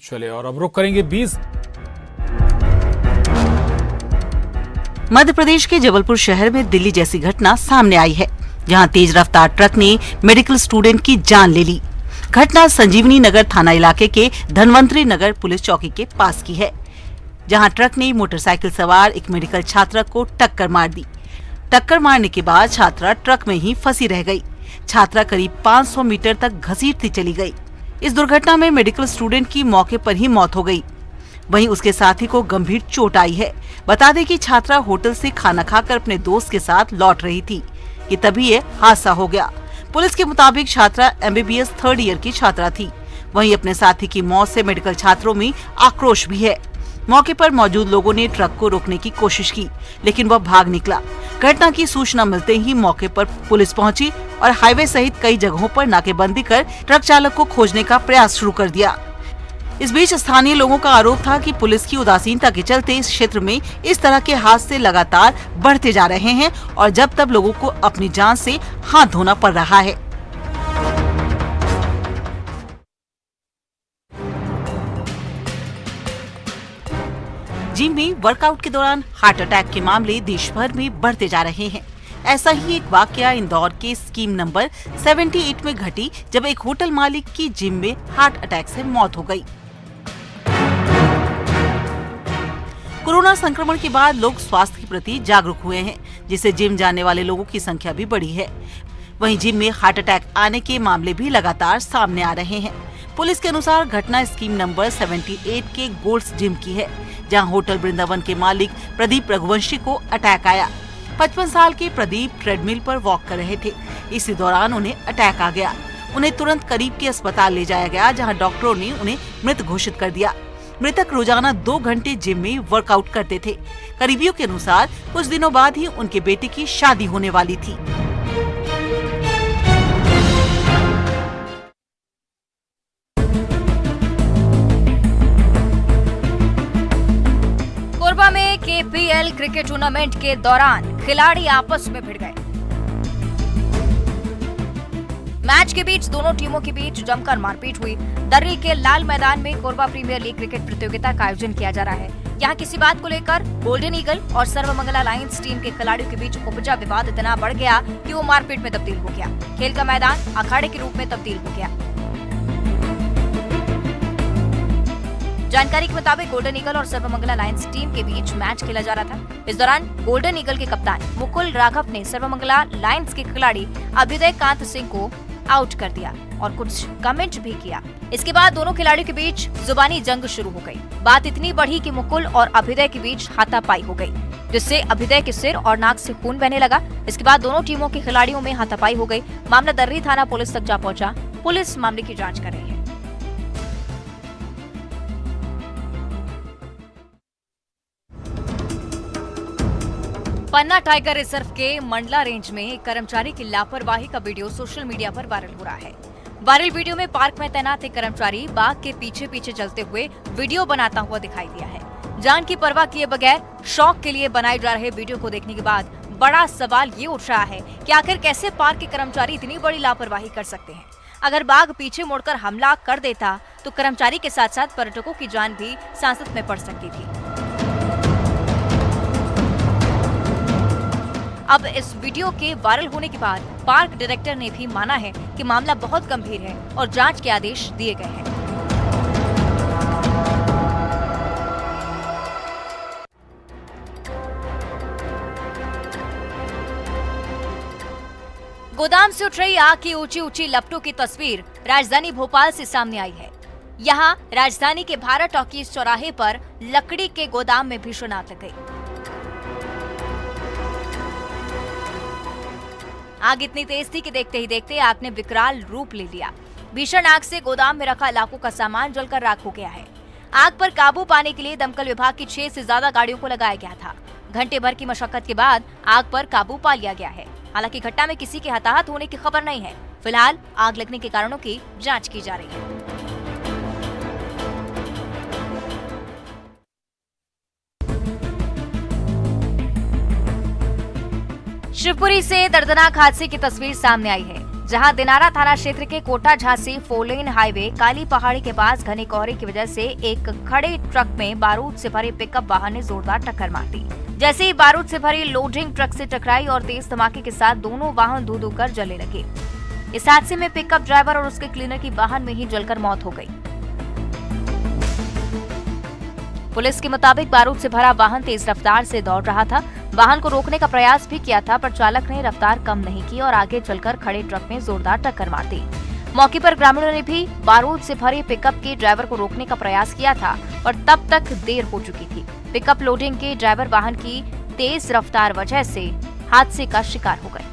चले और अब रुक करेंगे 20। मध्य प्रदेश के जबलपुर शहर में दिल्ली जैसी घटना सामने आई है, जहां तेज रफ्तार ट्रक ने मेडिकल स्टूडेंट की जान ले ली। घटना संजीवनी नगर थाना इलाके के धनवंतरी नगर पुलिस चौकी के पास की है, जहां ट्रक ने मोटरसाइकिल सवार एक मेडिकल छात्रा को टक्कर मार दी। टक्कर मारने के बाद छात्रा ट्रक में ही फंसी रह गई। छात्रा करीब 500 मीटर तक घसीटती चली गई। इस दुर्घटना में मेडिकल स्टूडेंट की मौके पर ही मौत हो गई। वहीं उसके साथी को गंभीर चोट आई है। बता दें कि छात्रा होटल से खाना खाकर अपने दोस्त के साथ लौट रही थी कि तभी ये हादसा हो गया। पुलिस के मुताबिक छात्रा MBBS 3rd ईयर की छात्रा थी। वहीं अपने साथी की मौत से मेडिकल छात्रों में आक्रोश भी है। मौके पर मौजूद लोगों ने ट्रक को रोकने की कोशिश की, लेकिन वह भाग निकला। घटना की सूचना मिलते ही मौके पर पुलिस पहुंची और हाईवे सहित कई जगहों पर नाकेबंदी कर ट्रक चालक को खोजने का प्रयास शुरू कर दिया। इस बीच स्थानीय लोगों का आरोप था कि पुलिस की उदासीनता के चलते इस क्षेत्र में इस तरह के हादसे लगातार बढ़ते जा रहे हैं और जब तब लोगों को अपनी जान से हाथ धोना पड़ रहा है। जिम में वर्कआउट के दौरान हार्ट अटैक के मामले देश भर में बढ़ते जा रहे हैं। ऐसा ही एक वाकया इंदौर के स्कीम नंबर 78 में घटी, जब एक होटल मालिक की जिम में हार्ट अटैक से मौत हो गई। कोरोना संक्रमण के बाद लोग स्वास्थ्य के प्रति जागरूक हुए हैं, जिससे जिम जाने वाले लोगों की संख्या भी बढ़ी है। वहीं जिम में हार्ट अटैक आने के मामले भी लगातार सामने आ रहे हैं। पुलिस के अनुसार घटना स्कीम नंबर 78 के गोल्ड्स जिम की है, जहां होटल वृंदावन के मालिक प्रदीप रघुवंशी को अटैक आया। 55 साल के प्रदीप ट्रेडमिल पर वॉक कर रहे थे। इसी दौरान उन्हें अटैक आ गया। उन्हें तुरंत करीब के अस्पताल ले जाया गया, जहां डॉक्टरों ने उन्हें मृत घोषित कर दिया। मृतक रोजाना 2 घंटे जिम में वर्कआउट करते थे। करीबियों के अनुसार कुछ दिनों बाद ही उनके बेटे की शादी होने वाली थी। कोरबा में KPL क्रिकेट टूर्नामेंट के दौरान खिलाड़ी आपस में भिड़ गए। मैच के बीच दोनों टीमों के बीच जमकर मारपीट हुई। दर्री के लाल मैदान में कोरबा प्रीमियर लीग क्रिकेट प्रतियोगिता का आयोजन किया जा रहा है। यहाँ किसी बात को लेकर गोल्डन ईगल और सर्वमंगला लायंस टीम के खिलाड़ियों के बीच उपजा विवाद इतना बढ़ गया कि वो मारपीट में तब्दील हो गया। खेल का मैदान अखाड़े के रूप में तब्दील हो गया। जानकारी के मुताबिक गोल्डन ईगल और सर्वमंगला लायंस टीम के बीच मैच खेला जा रहा था। इस दौरान गोल्डन ईगल के कप्तान मुकुल राघव ने सर्वमंगला लायंस के खिलाड़ी अभ्युदय कांत सिंह को आउट कर दिया और कुछ कमेंट भी किया। इसके बाद दोनों खिलाड़ियों के बीच जुबानी जंग शुरू हो गई। बात इतनी बढ़ी कि मुकुल और अभ्युदय के बीच हाथापाई हो गई, जिससे अभ्युदय के सिर और नाक से खून बहने लगा। इसके बाद दोनों टीमों के खिलाड़ियों में हाथापाई हो गई। मामला दर्री थाना पुलिस तक जा पहुंचा। पुलिस मामले की जांच कर रही है। पन्ना टाइगर रिजर्व के मंडला रेंज में एक कर्मचारी की लापरवाही का वीडियो सोशल मीडिया पर वायरल हो रहा है। वायरल वीडियो में पार्क में तैनात एक कर्मचारी बाघ के पीछे पीछे चलते हुए वीडियो बनाता हुआ दिखाई दिया है। जान की परवाह किए बगैर शौक के लिए बनाए जा रहे वीडियो को देखने के बाद बड़ा सवाल ये उठ रहा है कि आखिर कैसे पार्क के कर्मचारी इतनी बड़ी लापरवाही कर सकते हैं। अगर बाघ पीछे मुड़कर हमला कर देता तो कर्मचारी के साथ साथ पर्यटकों की जान भी सांसत में पड़ सकती थी। अब इस वीडियो के वायरल होने के बाद पार्क डायरेक्टर ने भी माना है कि मामला बहुत गंभीर है और जांच के आदेश दिए गए हैं। गोदाम से उठ रही आग की ऊंची ऊंची लपटों की तस्वीर राजधानी भोपाल से सामने आई है। यहाँ राजधानी के भारत टॉकीज चौराहे पर लकड़ी के गोदाम में भीषण आग लग गई। आग इतनी तेज थी कि देखते ही देखते आग ने विकराल रूप ले लिया। भीषण आग से गोदाम में रखा लाखों का सामान जलकर राख हो गया है। आग पर काबू पाने के लिए दमकल विभाग की 6 से ज्यादा गाड़ियों को लगाया गया था। घंटे भर की मशक्कत के बाद आग पर काबू पा लिया गया है। हालांकि घटना में किसी के हताहत होने की खबर नहीं है। फिलहाल आग लगने के कारणों की जांच की जा रही है। शिवपुरी से दर्दनाक हादसे की तस्वीर सामने आई है। जहां दिनारा थाना क्षेत्र के कोटा झांसी 4 लेन हाईवे काली पहाड़ी के पास घने कोहरे की वजह से एक खड़े ट्रक में बारूद से भरी पिकअप वाहन ने जोरदार टक्कर मार दी। जैसे ही बारूद से भरी लोडिंग ट्रक से टकराई और तेज धमाके के साथ दोनों वाहन धू-धू कर जलने लगे। इस हादसे में पिकअप ड्राइवर और उसके क्लीनर की वाहन में ही जलकर मौत हो गई। पुलिस के मुताबिक बारूद से भरा वाहन तेज रफ्तार से दौड़ रहा था। वाहन को रोकने का प्रयास भी किया था, पर चालक ने रफ्तार कम नहीं की और आगे चलकर खड़े ट्रक में जोरदार टक्कर मार दी। मौके पर ग्रामीणों ने भी बारूद से भरे पिकअप के ड्राइवर को रोकने का प्रयास किया था, पर तब तक देर हो चुकी थी। पिकअप लोडिंग के ड्राइवर वाहन की तेज रफ्तार वजह से हादसे का शिकार हो गए।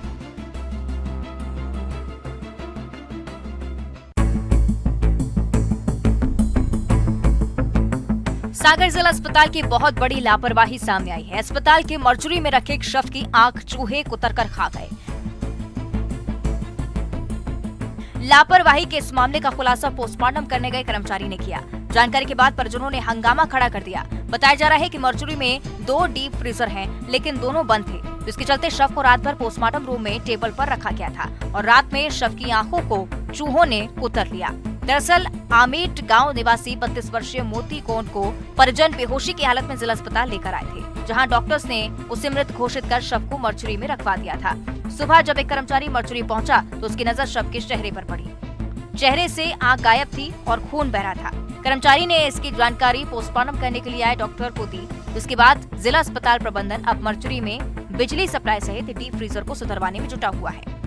सागर जिला अस्पताल की बहुत बड़ी लापरवाही सामने आई है। अस्पताल के मर्चुरी में रखे एक शव की आंख चूहे कुतर कर खा गए। लापरवाही के इस मामले का खुलासा पोस्टमार्टम करने गए कर्मचारी ने किया। जानकारी के बाद परिजनों ने हंगामा खड़ा कर दिया। बताया जा रहा है कि मर्चुरी में 2 डीप फ्रीजर हैं, लेकिन दोनों बंद थे, जिसके चलते शव को रात भर पोस्टमार्टम रूम में टेबल पर रखा गया था और रात में शव की आंखों को चूहों ने कुतर लिया। दरअसल आमेट गांव निवासी 32 वर्षीय मोती कोंड को परिजन बेहोशी की हालत में जिला अस्पताल लेकर आए थे, जहां डॉक्टर्स ने उसे मृत घोषित कर शव को मर्चुरी में रखवा दिया था। सुबह जब एक कर्मचारी मर्चुरी पहुंचा तो उसकी नजर शव के चेहरे पर पड़ी। चेहरे से आंख गायब थी और खून बह रहा था। कर्मचारी ने इसकी जानकारी पोस्टमार्टम करने के लिए आए डॉक्टर को दी, जिसके बाद जिला अस्पताल प्रबंधन अब मर्चुरी में बिजली सप्लाई सहित डीप फ्रीजर को सुधरवाने में जुटा हुआ है।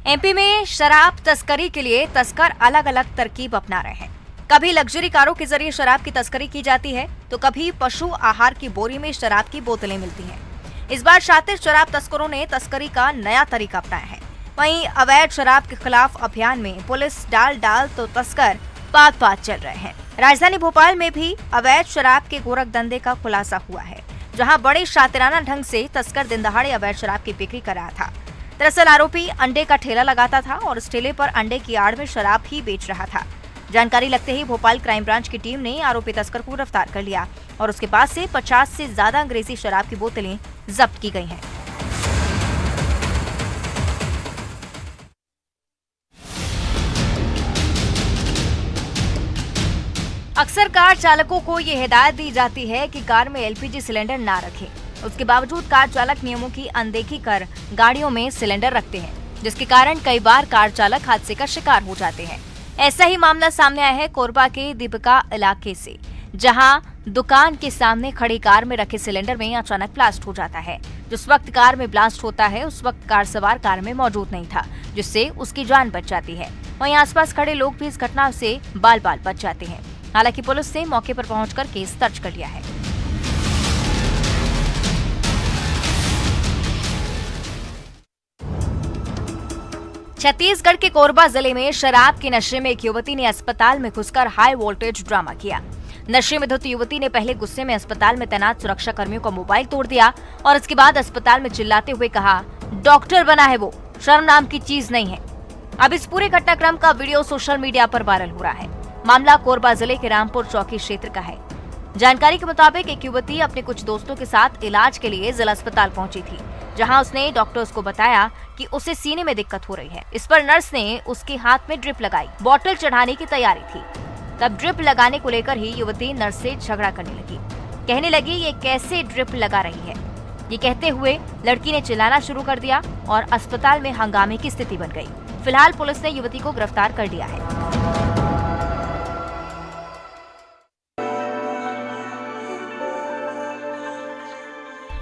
एमपी में शराब तस्करी के लिए तस्कर अलग अलग तरकीब अपना रहे हैं। कभी लग्जरी कारों के जरिए शराब की तस्करी की जाती है, तो कभी पशु आहार की बोरी में शराब की बोतलें मिलती हैं। इस बार शातिर शराब तस्करों ने तस्करी का नया तरीका अपनाया है। वहीं अवैध शराब के खिलाफ अभियान में पुलिस डाल तो तस्कर पात चल रहे हैं। राजधानी भोपाल में भी अवैध शराब के गोरख धंधे का खुलासा हुआ है, जहां बड़े शातिराना ढंग से तस्कर दिन दहाड़े अवैध शराब की बिक्री कर रहा था। दरअसल आरोपी अंडे का ठेला लगाता था और इस ठेले पर अंडे की आड़ में शराब ही बेच रहा था। जानकारी लगते ही भोपाल क्राइम ब्रांच की टीम ने आरोपी तस्कर को गिरफ्तार कर लिया और उसके पास से 50 से ज्यादा अंग्रेजी शराब की बोतलें जब्त की गई हैं। अक्सर कार चालकों को ये हिदायत दी जाती है कि कार में एलपीजी सिलेंडर ना रखें। उसके बावजूद कार चालक नियमों की अनदेखी कर गाड़ियों में सिलेंडर रखते हैं, जिसके कारण कई बार कार चालक हादसे का शिकार हो जाते हैं। ऐसा ही मामला सामने आया है कोरबा के दीपिका इलाके से, जहां दुकान के सामने खड़ी कार में रखे सिलेंडर में अचानक ब्लास्ट हो जाता है। जिस वक्त कार में ब्लास्ट होता है उस वक्त कार सवार कार में मौजूद नहीं था, जिससे उसकी जान बच जाती है। वहीं आसपास खड़े लोग भी इस घटना से बाल बच जाते हैं। हालांकि पुलिस ने मौके पर पहुंचकर केस दर्ज कर लिया है। छत्तीसगढ़ के कोरबा जिले में शराब के नशे में एक युवती ने अस्पताल में घुसकर हाई वोल्टेज ड्रामा किया। नशे में धुत युवती ने पहले गुस्से में अस्पताल में तैनात सुरक्षा कर्मियों का मोबाइल तोड़ दिया और इसके बाद अस्पताल में चिल्लाते हुए कहा, डॉक्टर बना है वो, शर्म नाम की चीज नहीं है। अब इस पूरे घटनाक्रम का वीडियो सोशल मीडिया पर वायरल हो रहा है। मामला कोरबा जिले के रामपुर चौकी क्षेत्र का है। जानकारी के मुताबिक एक युवती अपने कुछ दोस्तों के साथ इलाज के लिए जिला अस्पताल पहुंची थी, जहां उसने डॉक्टर्स को बताया कि उसे सीने में दिक्कत हो रही है। इस पर नर्स ने उसके हाथ में ड्रिप लगाई, बॉटल चढ़ाने की तैयारी थी। तब ड्रिप लगाने को लेकर ही युवती नर्स से झगड़ा करने लगी, कहने लगी ये कैसे ड्रिप लगा रही है। ये कहते हुए लड़की ने चिल्लाना शुरू कर दिया और अस्पताल में हंगामे की स्थिति बन गई। फिलहाल पुलिस ने युवती को गिरफ्तार कर लिया है।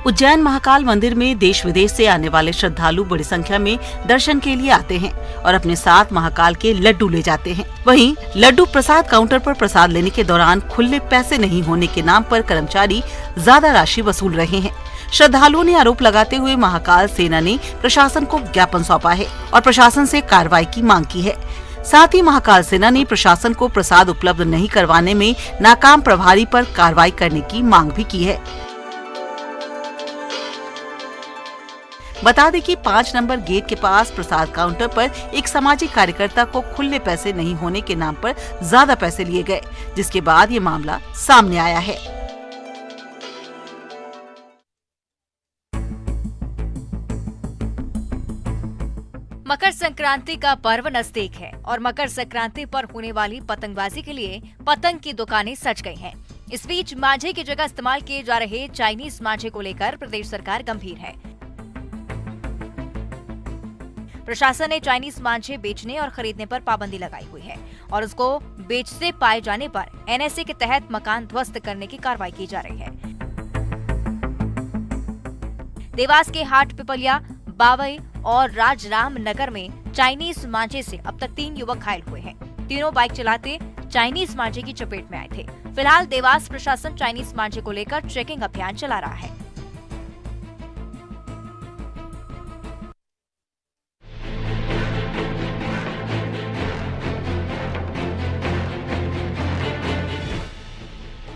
उज्जैन महाकाल मंदिर में देश विदेश से आने वाले श्रद्धालु बड़ी संख्या में दर्शन के लिए आते हैं और अपने साथ महाकाल के लड्डू ले जाते हैं। वहीं लड्डू प्रसाद काउंटर पर प्रसाद लेने के दौरान खुले पैसे नहीं होने के नाम पर कर्मचारी ज्यादा राशि वसूल रहे हैं। श्रद्धालुओं ने आरोप लगाते हुए महाकाल सेना ने प्रशासन को ज्ञापन सौंपा है और प्रशासन से कार्रवाई की मांग की है। साथ ही महाकाल सेना ने प्रशासन को प्रसाद उपलब्ध नहीं करवाने में नाकाम प्रभारी पर कार्रवाई करने की मांग भी की है। बता दें कि 5 नंबर गेट के पास प्रसाद काउंटर पर एक सामाजिक कार्यकर्ता को खुले पैसे नहीं होने के नाम पर ज्यादा पैसे लिए गए, जिसके बाद ये मामला सामने आया है। मकर संक्रांति का पर्व नजदीक है और मकर संक्रांति पर होने वाली पतंगबाजी के लिए पतंग की दुकानें सज गई हैं। इस बीच मांझे की जगह इस्तेमाल किए जा रहे चाइनीज मांझे को लेकर प्रदेश सरकार गंभीर है। प्रशासन ने चाइनीज मांझे बेचने और खरीदने पर पाबंदी लगाई हुई है और उसको बेचते पाए जाने पर एनएसए के तहत मकान ध्वस्त करने की कार्रवाई की जा रही है। देवास के हाट पिपलिया, बावई और राजराम नगर में चाइनीज मांझे से अब तक 3 युवक घायल हुए हैं। तीनों बाइक चलाते चाइनीज मांझे की चपेट में आए थे। फिलहाल देवास प्रशासन चाइनीज मांझे को लेकर चेकिंग अभियान चला रहा है।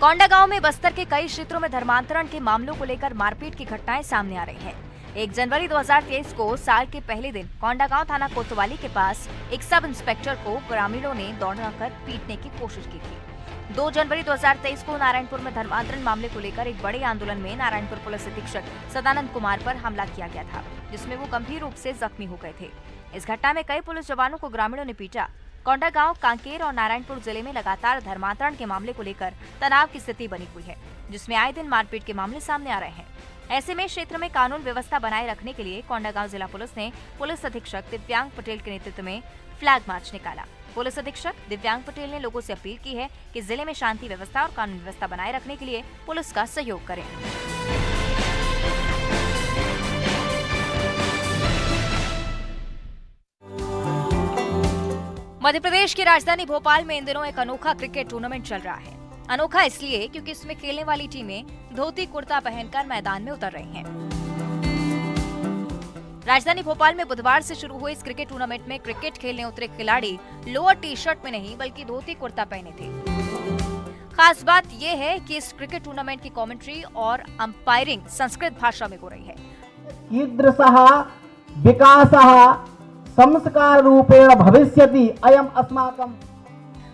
कोंडागांव में बस्तर के कई क्षेत्रों में धर्मांतरण के मामलों को लेकर मारपीट की घटनाएं सामने आ रही हैं। 1 जनवरी 2023 को साल के पहले दिन कोंडागांव थाना कोतवाली के पास एक सब इंस्पेक्टर को ग्रामीणों ने दौड़ाकर पीटने की कोशिश की थी। 2 जनवरी 2023 को नारायणपुर में धर्मांतरण मामले को लेकर एक बड़े आंदोलन में नारायणपुर पुलिस अधीक्षक सदानंद कुमार पर हमला किया गया था, जिसमें वो गंभीर रूप से जख्मी हो गए थे। इस घटना में कई पुलिस जवानों को ग्रामीणों ने पीटा। कोंडागांव, कांकेर और नारायणपुर जिले में लगातार धर्मांतरण के मामले को लेकर तनाव की स्थिति बनी हुई है, जिसमें आए दिन मारपीट के मामले सामने आ रहे हैं। ऐसे में क्षेत्र में कानून व्यवस्था बनाए रखने के लिए कोंडागांव जिला पुलिस ने पुलिस अधीक्षक दिव्यांग पटेल के नेतृत्व में फ्लैग मार्च निकाला। पुलिस अधीक्षक दिव्यांग पटेल ने लोगों से अपील की है कि जिले में शांति व्यवस्था और कानून व्यवस्था बनाए रखने के लिए पुलिस का सहयोग करें। मध्य प्रदेश की राजधानी भोपाल में इन दिनों एक अनोखा क्रिकेट टूर्नामेंट चल रहा है। अनोखा इसलिए क्योंकि इसमें खेलने वाली टीमें धोती कुर्ता पहनकर मैदान में उतर रही हैं। राजधानी भोपाल में बुधवार से शुरू हुए इस क्रिकेट टूर्नामेंट में क्रिकेट खेलने उतरे खिलाड़ी लोअर टी शर्ट में नहीं बल्कि धोती कुर्ता पहने थे। खास बात यह है कि इस क्रिकेट टूर्नामेंट की कमेंट्री और अंपायरिंग संस्कृत भाषा में हो रही है। कीदृशः विकासः संस्कार रूपेण भविष्यति अयम अस्माकं।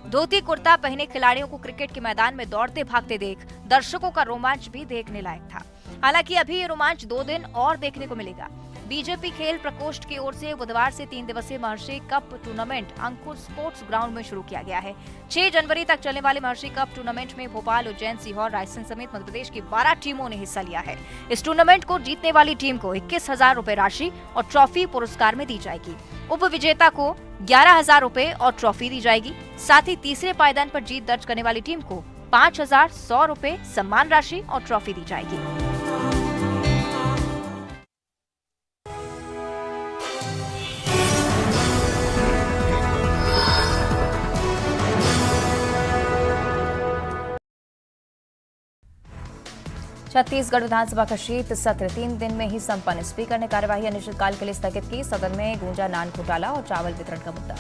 धोती कुर्ता पहने खिलाड़ियों को क्रिकेट के मैदान में दौड़ते भागते देख दर्शकों का रोमांच भी देखने लायक था। हालांकि अभी ये रोमांच 2 दिन और देखने को मिलेगा। बीजेपी खेल प्रकोष्ठ की ओर से बुधवार से 3 दिवसीय महर्षि कप टूर्नामेंट अंकुर स्पोर्ट्स ग्राउंड में शुरू किया गया है। 6 जनवरी तक चलने वाले महर्षि कप टूर्नामेंट में भोपाल, उज्जैन, सीहोर, रायसेन समेत मध्य प्रदेश की 12 टीमों ने हिस्सा लिया है। इस टूर्नामेंट को जीतने वाली टीम को 21,000 रुपए राशि और ट्रॉफी पुरस्कार में दी जाएगी। उप विजेता को 11,000 रुपए और ट्रॉफी दी जाएगी। साथ ही तीसरे पायदान पर जीत दर्ज करने वाली टीम को 5,100 रुपए सम्मान राशि और ट्रॉफी दी जाएगी। 'छत्तीसगढ़ विधानसभा का शीत सत्र 3 दिन में ही संपन्न। स्पीकर ने कार्यवाही अनिश्चितकाल के लिए स्थगित की। सदन में गूंजा नान घोटाला और चावल वितरण का मुद्दा।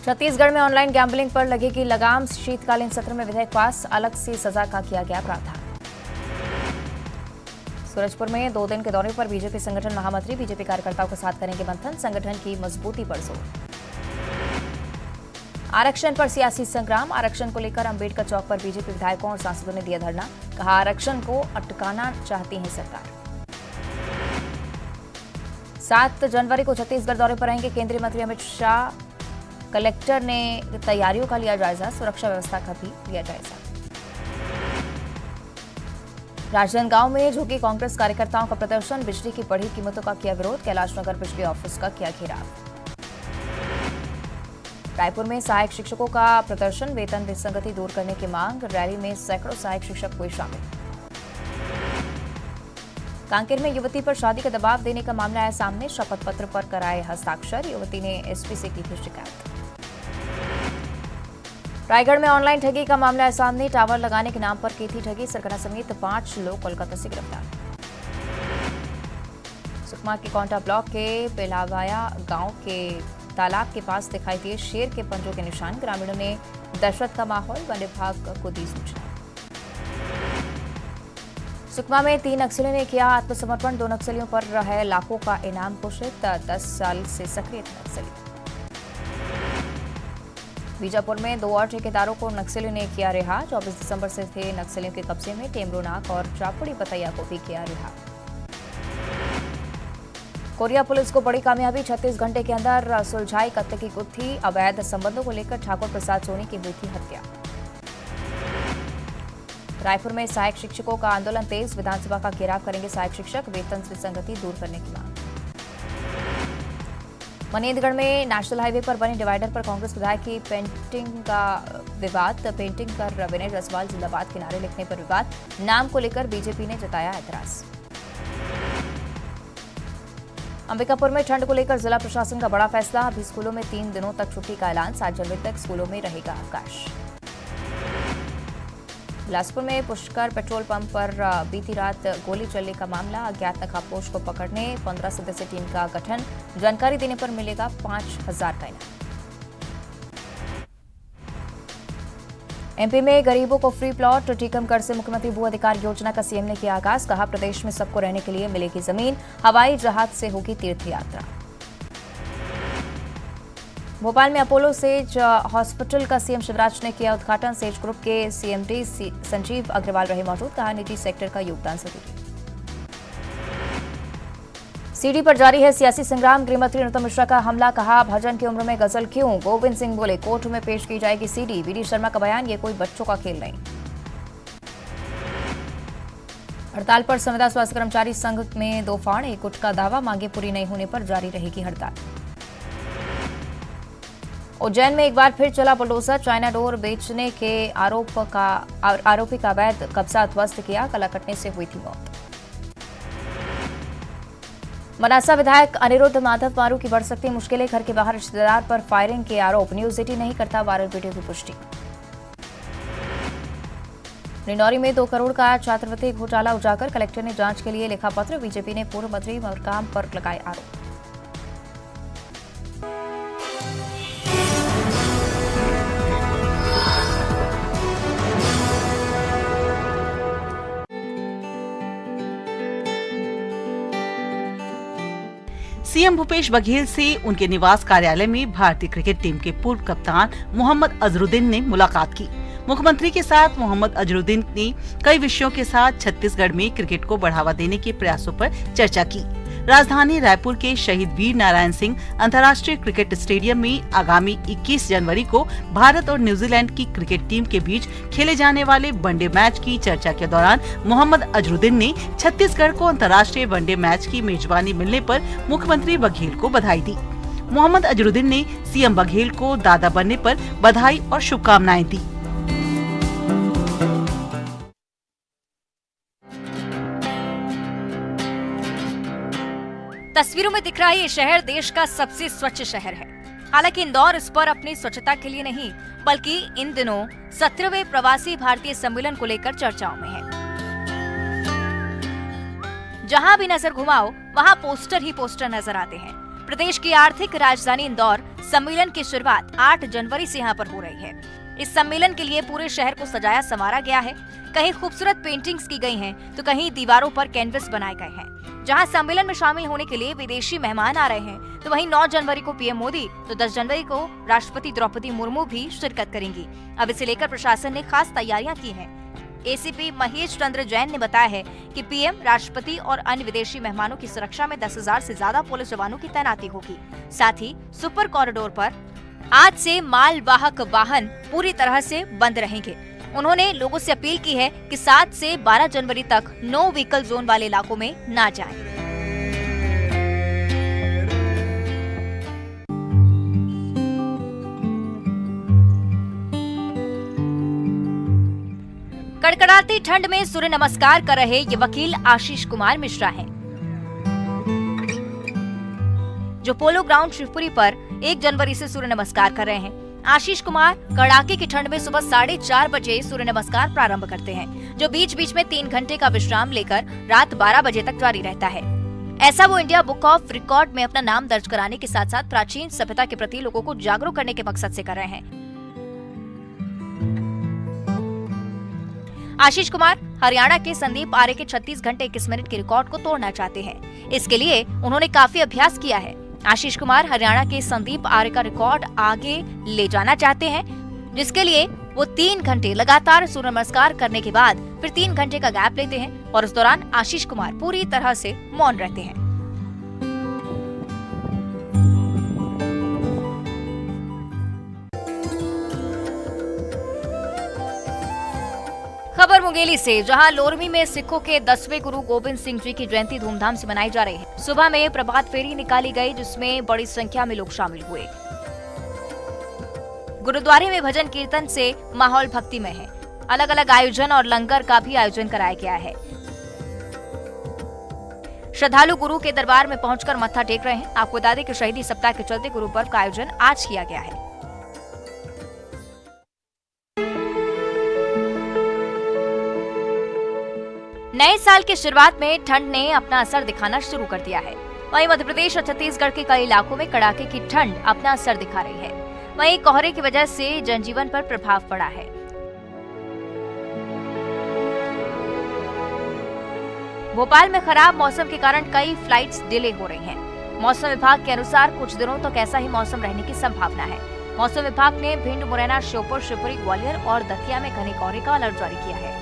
छत्तीसगढ़ में ऑनलाइन गैम्बलिंग पर लगेगी लगाम। शीतकालीन सत्र में विधेयक पास। अलग से सजा का किया गया प्रावधान। सूरजपुर में 2 दिन के दौरे पर बीजेपी संगठन महामंत्री बीजेपी कार्यकर्ताओं के साथ करेंगे मंथन। संगठन की मजबूती पर जोर। आरक्षण पर सियासी संग्राम। आरक्षण को लेकर अंबेडकर चौक पर बीजेपी विधायकों और सांसदों ने दिया धरना। कहा, आरक्षण को अटकाना चाहती है सरकार। 7 जनवरी को छत्तीसगढ़ दौरे पर रहेंगे केंद्रीय मंत्री अमित शाह। कलेक्टर ने तैयारियों का लिया जायजा। सुरक्षा व्यवस्था का भी लिया जायजा। राजनांदगांव में झुकी कांग्रेस कार्यकर्ताओं का प्रदर्शन। बिजली की बढ़ी कीमतों का किया विरोध। कैलाश नगर बिजली ऑफिस का किया घेराव। रायपुर में सहायक शिक्षकों का प्रदर्शन। वेतन विसंगति दूर करने की मांग। रैली में सैकड़ों सहायक शिक्षक हुए शामिल। कांकेर में युवती पर शादी का दबाव देने का मामला आया सामने। शपथ पत्र पर कराए हस्ताक्षर। युवती ने एसपी से की थी शिकायत। रायगढ़ में ऑनलाइन ठगी का मामला आया सामने। टावर लगाने के नाम पर की थी ठगी। सरगना समेत 5 लोग कोलकाता से गिरफ्तार। सुकमा के कोंटा ब्लॉक के पेलावाया गांव के तालाब के पास दिखाई दिए शेर के पंजों के निशान। ग्रामीणों ने दहशत का माहौल। वन विभाग को दी सूचना। सुकमा में 3 नक्सलियों ने किया आत्मसमर्पण। 2 नक्सलियों पर है लाखों का इनाम घोषित। 10 साल से सक्रिय नक्सली। बीजापुर में 2 और ठेकेदारों को नक्सलियों ने किया रिहा। 24 दिसंबर से थे नक्सलियों के कब्जे में। टेमरूनाक और चापुड़ी पतैया को भी किया रिहा। कोरिया पुलिस को बड़ी कामयाबी, 36 घंटे के अंदर सुलझाई कत्ल की गुत्थी। अवैध संबंधों को लेकर ठाकुर प्रसाद सोनी की हुई थी हत्या। रायपुर में सहायक शिक्षकों का आंदोलन तेज, विधानसभा का घेराव करेंगे सहायक शिक्षक, वेतन विसंगति दूर करने की मांग। मनेंद्रगढ़ में नेशनल हाईवे पर बने डिवाइडर पर कांग्रेस विधायक की पेंटिंग का विवाद, पेंटिंग पर विनय जायसवाल जिंदाबाद के नारे लिखने पर विवाद, नाम को लेकर बीजेपी ने जताया ऐतराज। अंबिकापुर में ठंड को लेकर जिला प्रशासन का बड़ा फैसला, अभी स्कूलों में 3 दिनों तक छुट्टी का ऐलान, 7 जनवरी तक स्कूलों में रहेगा अवकाश। बिलासपुर में पुष्कर पेट्रोल पंप पर बीती रात गोली चलने का मामला, अज्ञात नकाबपोश को पकड़ने 15 सदस्यीय टीम का गठन, जानकारी देने पर मिलेगा 5,000 का इनाम। एमपी में गरीबों को फ्री प्लॉट, टीकमगढ़ से मुख्यमंत्री भू अधिकार योजना का सीएम ने किया आगाज, कहा प्रदेश में सबको रहने के लिए मिलेगी जमीन, हवाई जहाज से होगी तीर्थ यात्रा। भोपाल में अपोलो सेज हॉस्पिटल का सीएम शिवराज ने किया उद्घाटन, सेज ग्रुप के सीएमडी संजीव अग्रवाल रहे मौजूद, कहा निजी सेक्टर का योगदान जरूरी। सीडी पर जारी है सियासी संग्राम, गृहमंत्री नरोत्तम मिश्रा का हमला, कहा भजन की उम्र में गजल क्यों, गोविंद सिंह बोले कोर्ट में पेश की जाएगी सीडी, वीडी शर्मा का बयान, ये कोई बच्चों का खेल नहीं। हड़ताल पर संविदा स्वास्थ्य कर्मचारी संघ में 2 फाड़, एक गुट का दावा, मांगे पूरी नहीं होने पर जारी रहेगी हड़ताल। उज्जैन में एक बार फिर चला बुलडोजर, चाइना डोर बेचने के आरोपी का अवैध कब्जा ध्वस्त किया, गला कटने से हुई थी मौत। मनासा विधायक अनिरुद्ध माधव मारू की बढ़ सकती मुश्किलें, घर के बाहर रिश्तेदार पर फायरिंग के आरोप, न्यूज 18 नहीं करता वायरल वीडियो की पुष्टि। निंदौरी में 2 करोड़ का छात्रवृत्ति घोटाला उजागर, कलेक्टर ने जांच के लिए लिखा पत्र, बीजेपी ने पूर्व मंत्री मरकाम पर लगाए आरोप। सीएम भूपेश बघेल से उनके निवास कार्यालय में भारतीय क्रिकेट टीम के पूर्व कप्तान मोहम्मद अजहरुद्दीन ने मुलाकात की। मुख्यमंत्री के साथ मोहम्मद अजहरुद्दीन ने कई विषयों के साथ छत्तीसगढ़ में क्रिकेट को बढ़ावा देने के प्रयासों पर चर्चा की। राजधानी रायपुर के शहीद वीर नारायण सिंह अंतर्राष्ट्रीय क्रिकेट स्टेडियम में आगामी 21 जनवरी को भारत और न्यूजीलैंड की क्रिकेट टीम के बीच खेले जाने वाले वनडे मैच की चर्चा के दौरान मोहम्मद अजहरुद्दीन ने छत्तीसगढ़ को अंतर्राष्ट्रीय वनडे मैच की मेजबानी मिलने पर मुख्यमंत्री बघेल को बधाई दी। मोहम्मद अजहरुद्दीन ने सीएम बघेल को दादा बनने पर बधाई और शुभकामनाएं दी। तस्वीरों में दिख रहा ये शहर देश का सबसे स्वच्छ शहर है। हालांकि इंदौर इस पर अपनी स्वच्छता के लिए नहीं, बल्कि इन दिनों 17वें प्रवासी भारतीय सम्मेलन को लेकर चर्चाओं में है। जहां भी नजर घुमाओ वहां पोस्टर ही पोस्टर नजर आते हैं। प्रदेश की आर्थिक राजधानी इंदौर सम्मेलन की शुरुआत 8 जनवरी से यहां पर हो रही है। इस सम्मेलन के लिए पूरे शहर को सजाया संवारा गया है। कहीं खूबसूरत पेंटिंग्स की गई हैं, तो कहीं दीवारों पर कैनवस बनाए गए हैं। जहां सम्मेलन में शामिल होने के लिए विदेशी मेहमान आ रहे हैं, तो वहीं 9 जनवरी को पीएम मोदी तो 10 जनवरी को राष्ट्रपति द्रौपदी मुर्मू भी शिरकत करेंगी। अब इसे लेकर प्रशासन ने खास तैयारियां की हैं। एसीपी महेश चंद्र जैन ने बताया है कि पीएम, राष्ट्रपति और अन्य विदेशी मेहमानों की सुरक्षा में 10,000 से ज्यादा पुलिस जवानों की तैनाती होगी। साथ ही सुपर कॉरिडोर पर आज से मालवाहक वाहन पूरी तरह से बंद रहेंगे। उन्होंने लोगों से अपील की है कि 7 से 12 जनवरी तक नो व्हीकल जोन वाले इलाकों में ना जाएं। कड़कड़ाती ठंड में सूर्य नमस्कार कर रहे ये वकील आशीष कुमार मिश्रा हैं, जो पोलो ग्राउंड शिवपुरी पर 1 जनवरी से सूर्य नमस्कार कर रहे हैं। आशीष कुमार कड़ाके की ठंड में सुबह 4:30 बजे सूर्य नमस्कार प्रारंभ करते हैं, जो बीच बीच में 3 घंटे का विश्राम लेकर रात 12 बजे तक जारी रहता है। ऐसा वो इंडिया बुक ऑफ रिकॉर्ड में अपना नाम दर्ज कराने के साथ साथ प्राचीन सभ्यता के प्रति लोगों को जागरूक करने के मकसद से कर रहे हैं। आशीष कुमार हरियाणा के संदीप आर्य के 36 घंटे 21 मिनट के रिकॉर्ड को तोड़ना चाहते हैं। इसके लिए उन्होंने काफी अभ्यास किया है। आशीष कुमार हरियाणा के संदीप आर्य का रिकॉर्ड आगे ले जाना चाहते हैं, जिसके लिए वो 3 घंटे लगातार सूर्य नमस्कार करने के बाद फिर 3 घंटे का गैप लेते हैं और इस दौरान आशीष कुमार पूरी तरह से मौन रहते हैं। मुंगेली से, जहां लोरमी में सिखों के 10वें गुरु गोविंद सिंह जी की जयंती धूमधाम से मनाई जा रही है। सुबह में प्रभात फेरी निकाली गई, जिसमें बड़ी संख्या में लोग शामिल हुए। गुरुद्वारे में भजन कीर्तन से माहौल भक्तिमय है। अलग अलग आयोजन और लंगर का भी आयोजन कराया गया है। श्रद्धालु गुरु के दरबार में पहुंचकर मत्था टेक रहे हैं। आपको बता दें कि शहीदी सप्ताह के चलते गुरु पर्व का आयोजन आज किया गया है। नए साल की शुरुआत में ठंड ने अपना असर दिखाना शुरू कर दिया है। वहीं मध्य प्रदेश और छत्तीसगढ़ के कई इलाकों में कड़ाके की ठंड अपना असर दिखा रही है। वहीं कोहरे की वजह से जनजीवन पर प्रभाव पड़ा है। भोपाल में खराब मौसम के कारण कई फ्लाइट्स डिले हो रही हैं। मौसम विभाग के अनुसार कुछ दिनों तक ऐसा ही मौसम रहने की संभावना है। मौसम विभाग ने भिंड, मुरैना, श्योपुर, शिवपुरी, ग्वालियर और दतिया में घने कोहरे का अलर्ट जारी किया है।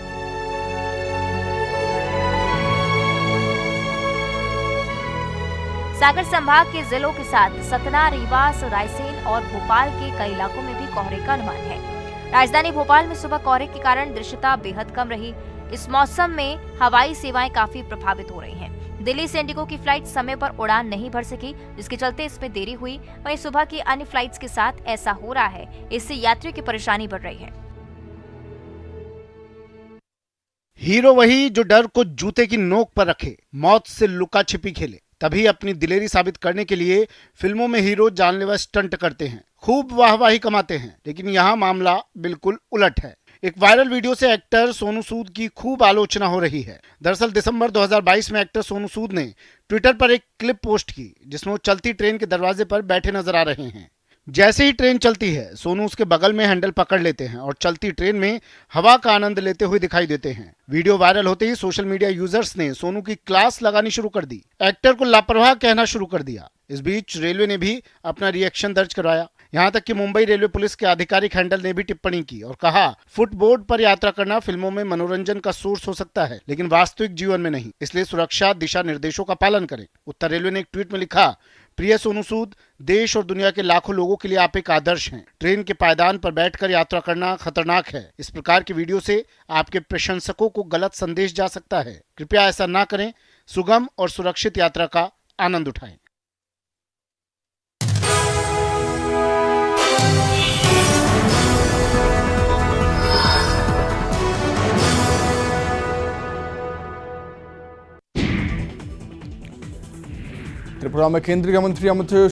सागर संभाग के जिलों के साथ सतना, रीवा, रायसेन और भोपाल के कई इलाकों में भी कोहरे का अनुमान है। राजधानी भोपाल में सुबह कोहरे के कारण दृश्यता बेहद कम रही। इस मौसम में हवाई सेवाएं काफी प्रभावित हो रही हैं। दिल्ली से इंडिगो की फ्लाइट समय पर उड़ान नहीं भर सकी, जिसके चलते इसमें देरी हुई। वहीं सुबह की अन्य फ्लाइट्स के साथ ऐसा हो रहा है, इससे यात्रियों की परेशानी बढ़ रही है। हीरो वही जो डर को जूते की नोक पर रखे, मौत से लुका छिपी खेले। तभी अपनी दिलेरी साबित करने के लिए फिल्मों में हीरो जानलेवा स्टंट करते हैं, खूब वाहवाही कमाते हैं। लेकिन यहाँ मामला बिल्कुल उलट है। एक वायरल वीडियो से एक्टर सोनू सूद की खूब आलोचना हो रही है। दरअसल दिसंबर 2022 में एक्टर सोनू सूद ने ट्विटर पर एक क्लिप पोस्ट की, जिसमें वो चलती ट्रेन के दरवाजे पर बैठे नजर आ रहे हैं। जैसे ही ट्रेन चलती है, सोनू उसके बगल में हैंडल पकड़ लेते हैं और चलती ट्रेन में हवा का आनंद लेते हुए दिखाई देते हैं। वीडियो वायरल होते ही सोशल मीडिया यूजर्स ने सोनू की क्लास लगानी शुरू कर दी, एक्टर को लापरवाह कहना शुरू कर दिया। इस बीच रेलवे ने भी अपना रिएक्शन दर्ज करवाया। यहाँ तक कि मुंबई रेलवे पुलिस के आधिकारिक हैंडल ने भी टिप्पणी की और कहा, फुटबोर्ड पर यात्रा करना फिल्मों में मनोरंजन का सोर्स हो सकता है, लेकिन वास्तविक जीवन में नहीं, इसलिए सुरक्षा दिशा निर्देशों का पालन करें। उत्तर रेलवे ने एक ट्वीट में लिखा, प्रिय सोनू सूद, देश और दुनिया के लाखों लोगों के लिए आप एक आदर्श हैं। ट्रेन के पायदान पर बैठकर यात्रा करना खतरनाक है। इस प्रकार की वीडियो से आपके प्रशंसकों को गलत संदेश जा सकता है। कृपया ऐसा ना करें। सुगम और सुरक्षित यात्रा का आनंद उठाएं। त्रिपुरा में केंद्रीय मंत्री अमित